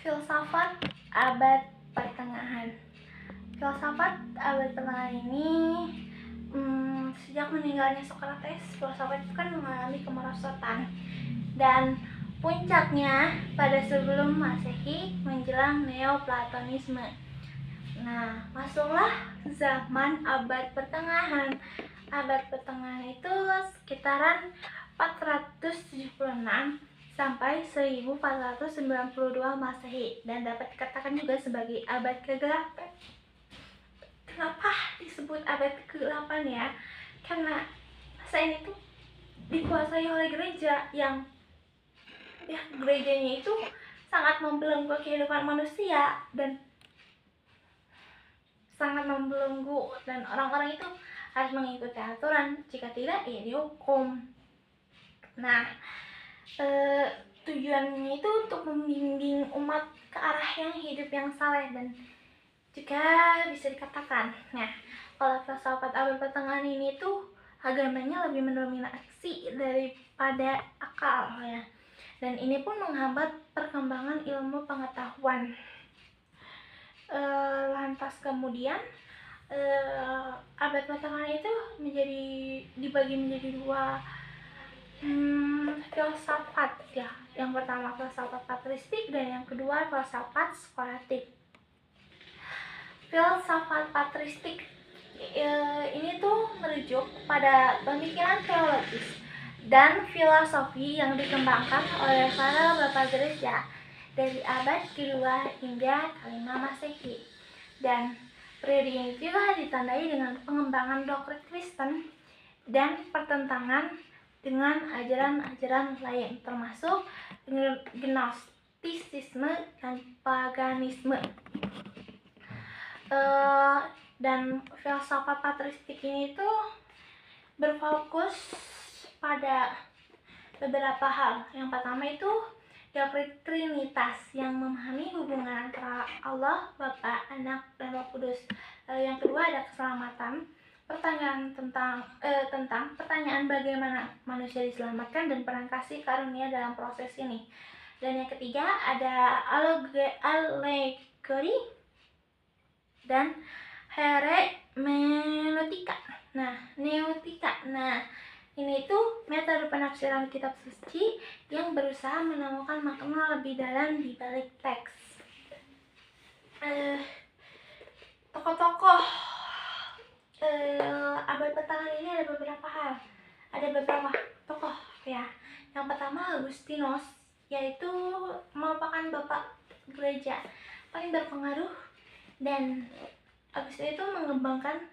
Filsafat abad pertengahan. Filsafat abad pertengahan ini sejak meninggalnya Socrates, filsafat itu kan mengalami kemerosotan dan puncaknya pada sebelum Masehi menjelang Neoplatonisme. Nah, masuklah zaman abad pertengahan. Abad pertengahan itu sekitaran 476 sampai 1492 Masehi dan dapat dikatakan juga sebagai abad kegelapan. Kenapa disebut abad kegelapan ya? Karena masa ini tuh dikuasai oleh gereja yang gerejanya itu sangat membelenggu kehidupan manusia dan orang-orang itu harus mengikuti aturan, jika tidak ya dihukum. Nah, tujuannya itu untuk membimbing umat ke arah yang hidup yang saleh dan juga bisa dikatakan, nah kalau filsafat abad pertengahan ini tuh agamanya lebih mendominasi daripada akal ya, dan ini pun menghambat perkembangan ilmu pengetahuan. Lantas kemudian abad pertengahan itu dibagi menjadi dua filsafat ya. Yang pertama filsafat patristik dan yang kedua filsafat skolastik. Filsafat patristik ini tuh merujuk pada pemikiran teologis dan filosofi yang dikembangkan oleh para bapak gereja dari abad kedua hingga kelima Masehi, dan periode ini juga ditandai dengan pengembangan doktrin Kristen dan pertentangan dengan ajaran-ajaran lain termasuk gnostisisme dan paganisme. Dan filsafat patristik ini tuh berfokus pada beberapa hal. Yang pertama itu teori Trinitas yang memahami hubungan antara Allah, Bapa, Anak, dan Roh Kudus. Lalu yang kedua ada keselamatan, tentang pertanyaan bagaimana manusia diselamatkan dan peran kasih karunia dalam proses ini. Dan yang ketiga ada alegori dan hermeneutika. Nah, ini tuh metode penafsiran kitab suci yang berusaha menemukan makna lebih dalam di balik teks. Tokoh-tokoh abad pertengahan ini ada beberapa tokoh ya. Yang pertama Agustinus, yaitu merupakan bapak gereja paling berpengaruh, dan Agustinus itu mengembangkan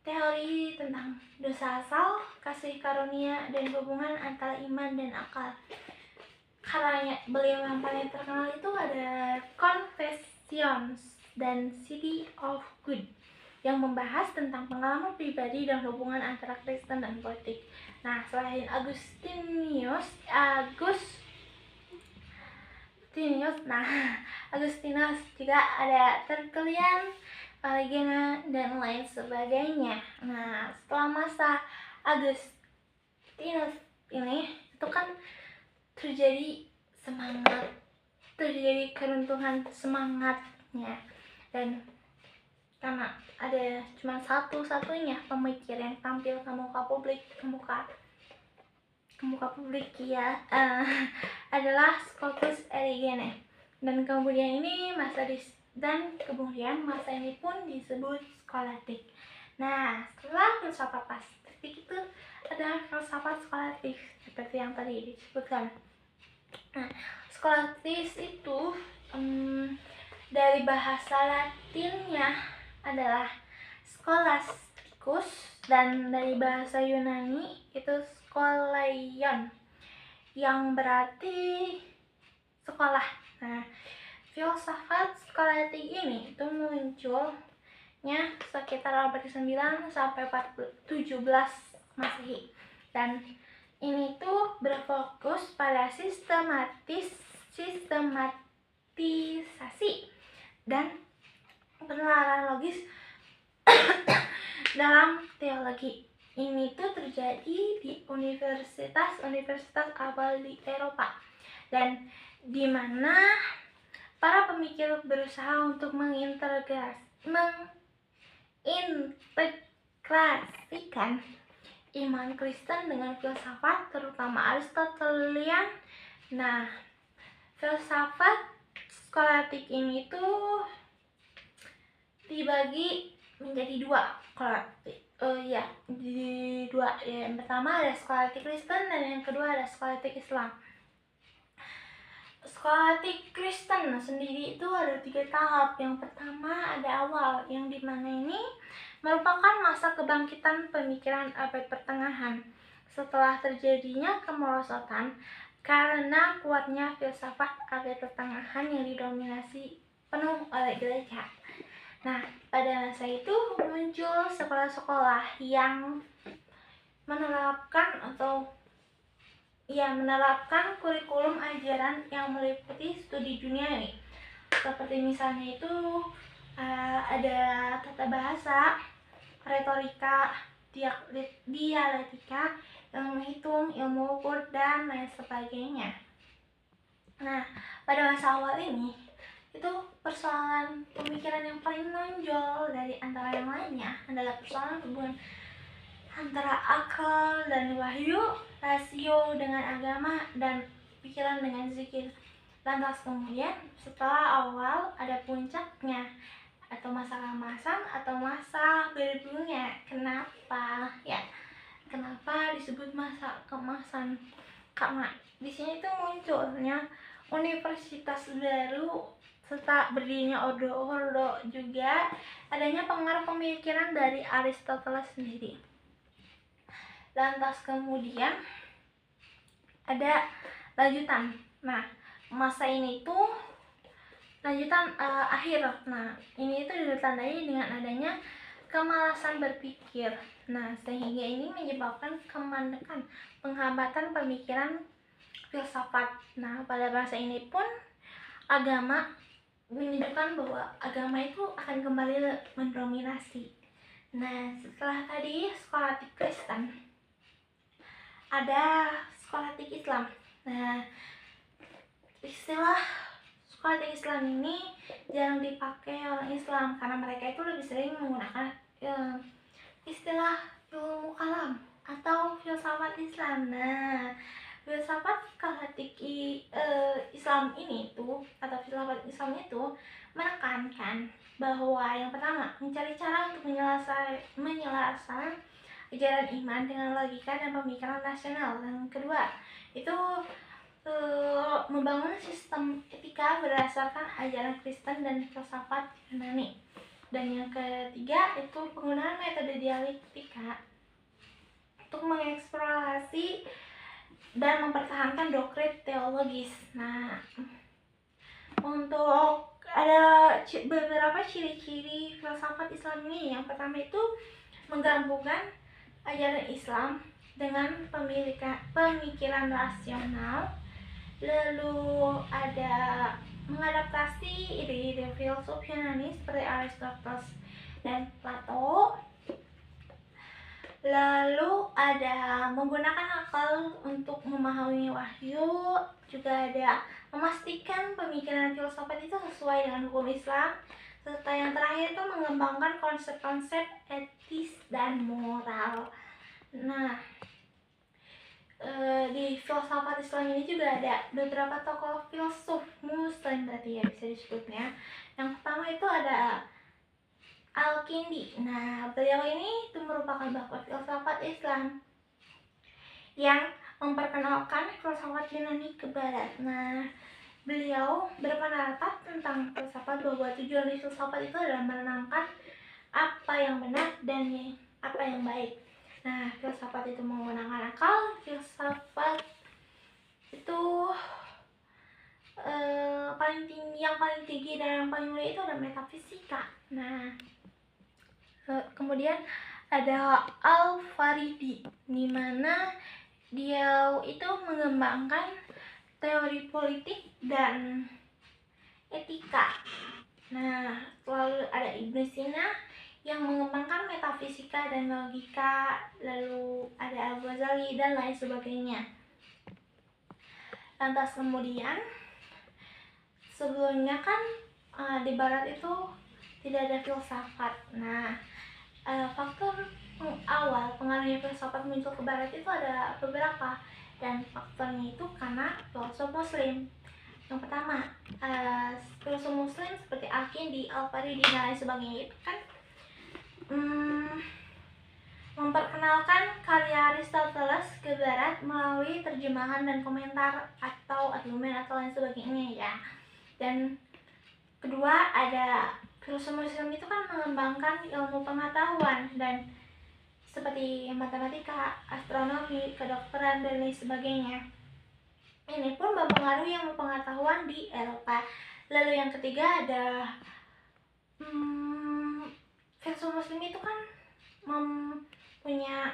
teori tentang dosa asal, kasih karunia, dan hubungan antara iman dan akal. Karyanya beliau yang paling terkenal itu ada Confessions dan City of Good yang membahas tentang pengalaman pribadi dan hubungan antara Kristen dan politik. Nah, selain Agustinus juga ada Tertullian, Paligena, dan lain sebagainya. Nah, setelah masa Agustinus ini itu kan terjadi keruntuhan semangatnya, dan karena ada cuma satu-satunya pemikir yang tampil ke muka publik ya, adalah Scotus Erigene, dan kemudian masa ini pun disebut skolastik. Nah, setelah filsafat patristik itu ada filsafat skolastik seperti yang tadi disebutkan. Nah, skolastis itu dari bahasa Latinnya adalah scholasticus, dan dari bahasa Yunani itu skoleion yang berarti sekolah. Nah, filsafat skolastik ini itu munculnya sekitar abad ke-9 sampai 17 Masehi, dan ini tuh berfokus pada sistematisasi dan penelaran logis dalam teologi. Ini tuh terjadi di universitas awal di Eropa, dan di mana para pemikir berusaha untuk mengintegrasikan iman Kristen dengan filsafat, terutama Aristotelian. Nah, filsafat skolatik ini tuh dibagi menjadi dua. Yang pertama ada skolatik Kristen dan yang kedua ada skolatik Islam. Skolatik Kristen sendiri itu ada 3 tahap. Yang pertama ada awal, yang dimana ini merupakan masa kebangkitan pemikiran abad pertengahan setelah terjadinya kemerosotan karena kuatnya filsafat abad pertengahan yang didominasi penuh oleh gereja. Nah, pada masa itu muncul sekolah-sekolah yang menerapkan kurikulum ajaran yang meliputi studi duniawi. Seperti misalnya itu ada tata bahasa, retorika, dialektika, ilmu hitung, ilmu ukur, dan lain sebagainya. Nah, pada masa awal ini itu persoalan pemikiran yang paling menonjol dari antara yang lainnya adalah persoalan hubungan antara akal dan wahyu, rasio dengan agama, dan pikiran dengan zikir. Lantas kemudian setelah awal ada puncaknya atau masa keemasan atau masa berbunga. Kenapa? Kenapa disebut masa keemasan? Karena di sini tuh munculnya universitas baru serta berdirinya ordo-ordo, juga adanya pengaruh pemikiran dari Aristoteles sendiri. Lantas kemudian ada lanjutan. Nah, masa ini tuh lanjutan akhir. Nah, ini itu ditandai dengan adanya kemalasan berpikir. Nah, sehingga ini menyebabkan kemandekan, penghambatan pemikiran filsafat. Nah, pada masa ini pun agama menunjukkan bahwa agama itu akan kembali mendominasi. Nah, setelah tadi skolatik Kristen, ada skolatik Islam. Nah, istilah skolatik Islam ini jarang dipakai orang Islam karena mereka itu lebih sering menggunakan istilah ilmu kalam atau filsafat Islam. Nah, filsafat skolatik Islam ini tuh atau filsafat Islam itu menekankan bahwa yang pertama mencari cara untuk menyelesaikan ajaran iman dengan logika dan pemikiran rasional. Yang kedua itu membangun sistem etika berdasarkan ajaran Kristen dan filsafat Yunani. Dan yang ketiga itu penggunaan metode dialektika untuk mengeksplorasi dan mempertahankan doktrin teologis. Nah, untuk ada beberapa ciri-ciri filsafat Islam ini. Yang pertama itu menggabungkan ajaran Islam dengan pemikiran rasional, lalu ada mengadaptasi ide-ide filsuf Yunani seperti Aristoteles dan Plato. Lalu ada menggunakan akal untuk memahami wahyu, juga ada memastikan pemikiran filsafat itu sesuai dengan hukum Islam, serta yang terakhir itu mengembangkan konsep-konsep etis dan moral. Nah, di filsafat Islam ini juga ada beberapa tokoh filsuf Muslim berarti ya bisa disebutnya. Yang pertama itu ada Al-Kindi. Nah, beliau ini itu merupakan bapak filsafat Islam yang memperkenalkan filsafat Yunani ke Barat. Nah, beliau berpendapat tentang filsafat bahwa tujuan filsafat itu adalah menenangkan apa yang benar dan apa yang baik. Nah, filsafat itu menggunakan akal. Filsafat itu yang paling tinggi dan yang paling mulia itu ada metafisika. Nah, kemudian ada Al-Faridi, di mana dia itu mengembangkan teori politik dan etika. Nah, lalu ada Ibnu Sina yang mengembangkan metafisika dan logika, lalu ada Al-Ghazali dan lain sebagainya. Lantas kemudian sebelumnya kan di barat itu tidak ada filsafat. Nah, faktor awal pengaruhnya filsafat muncul ke barat itu ada beberapa, dan faktornya itu karena filsuf muslim. Yang pertama, filsuf muslim seperti Al-Kindi, Al-Faridi, dan lain sebagainya itu kan memperkenalkan karya Aristoteles ke barat melalui terjemahan dan komentar atau argumen atau lain sebagainya ya. Dan kedua, ada filsuf muslim itu kan mengembangkan ilmu pengetahuan dan seperti matematika, astronomi, kedokteran, dan lain sebagainya. Ini pun mempengaruhi ilmu pengetahuan di Eropa. Lalu yang ketiga ada filsuf muslim itu kan mempunyai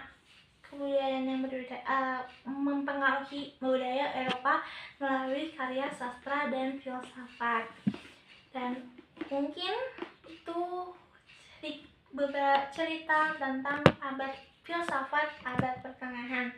kebudayaan yang berbeda, mempengaruhi budaya Eropa melalui karya sastra dan filsafat. Dan mungkin itu beberapa cerita tentang abad filsafat abad pertengahan.